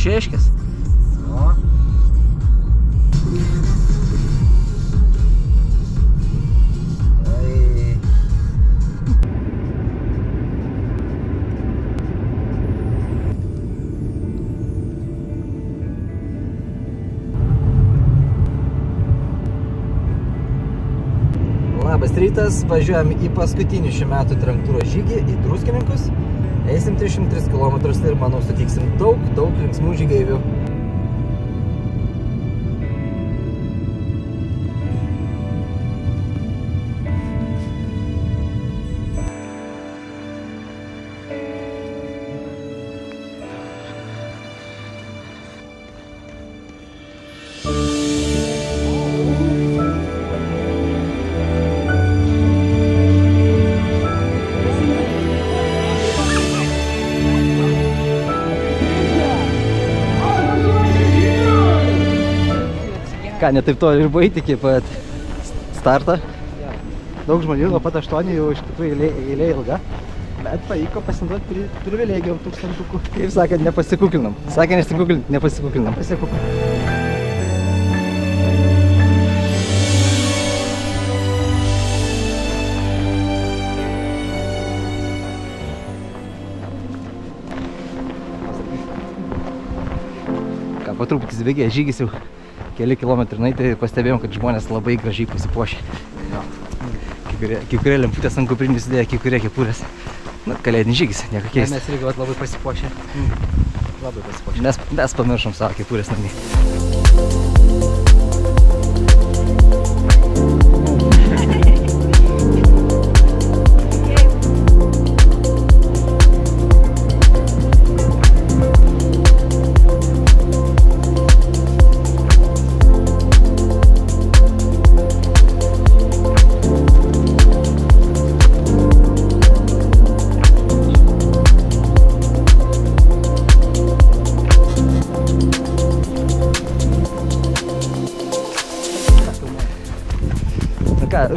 Šeškis. O. Labas rytas, važiuojam į paskutinį šių metų trenktūro žygį į Druskininkus. Eisim 303 km ir manau sutiksim daug linksmų žygeivių. Ką, ne taip toli ir buvo įtikė pat startą. Daug žmonių, nuo pat 8 jau iš tikrųjų eilė ilga. Bet pavyko pasinduoti privilegijom tūkstantukų. Kaip sakė, nepasikuklinam. Sakė, nepasikuklinam. Pasikuklinam. Ką, po truputį įsibėgėja žygis jau. Keli kilometrai nueiti, pastebėjom, kad žmonės labai gražiai pasipuošė. Kai kurie lemputės ant kuprinių įsidėjo, kai kurie kepurės. Na, kalėdinis žygis, nieko keista. Mes irgi labai pasipuošė. Labai pasipuošė. Mes pamiršom savo kepurės namie.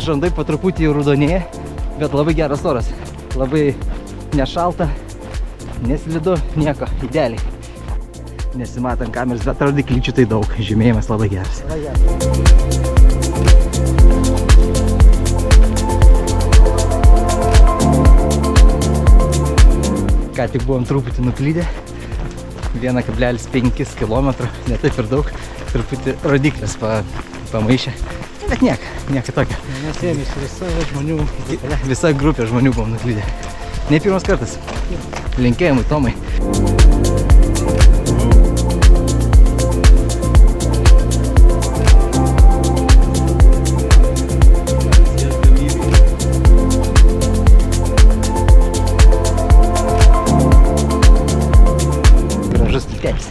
Žandai po truputį jau rudonėja, bet labai geras oras. Labai nešalta, neslidu, nieko, idealiai. Nesimatant kameras, bet rodiklyčių tai daug. Žymėjimas labai geras. Ką tik buvom truputį nuklydę. 1,5 km, ne taip ir daug. Truputį rodiklės pamaišė. Bet nieko tokio. Mes ėmėsi visa grupė žmonių buvom nuklydę. Ne pirmas kartas. Linkėjimai Tomai. Gražus tiltelis.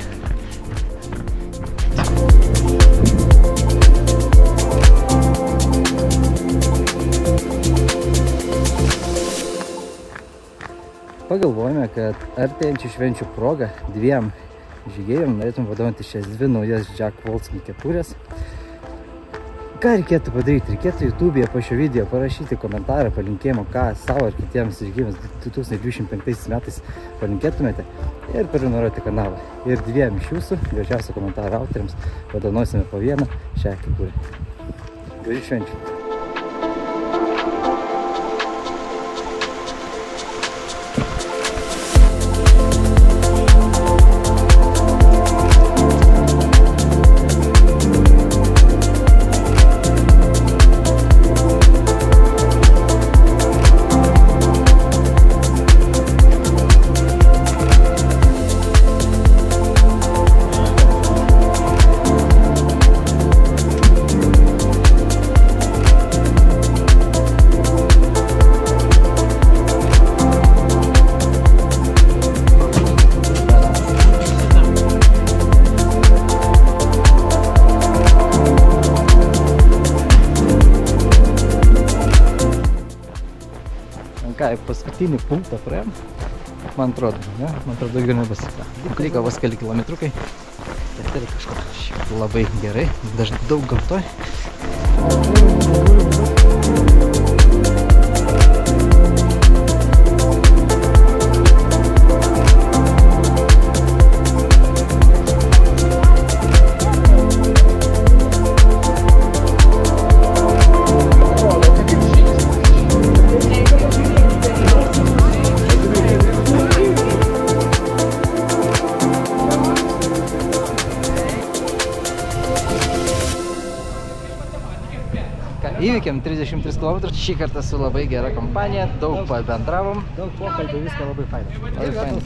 Pagalvojame, kad artėjančių švenčių proga dviem žygėjom norėtum vadovauti šias dvi naujas Jack Wolfskin kepurės. Ką reikėtų padaryti? Reikėtų YouTube'e po šio video parašyti komentarą, palinkėjimą, ką savo ar kitiems žygėjams 2025 metais palinkėtumėte ir prenumeruoti kanalą. Ir dviem iš jūsų, gražiausių komentarų autoriams, padovanosime po vieną šią kepurę. Gražių švenčių! Ką, paskutinį punktą praėjom, man atrodo, ne? Man atrodo, daugiau nebus. Liko vos keli kilometrukai. Ir tai kažkur labai gerai, daug gamtoj. Įvykėm 33 km, šį kartą su labai gera kompanija, daug pabendravom. Daug pokalbių, viską labai faina. Labai faina.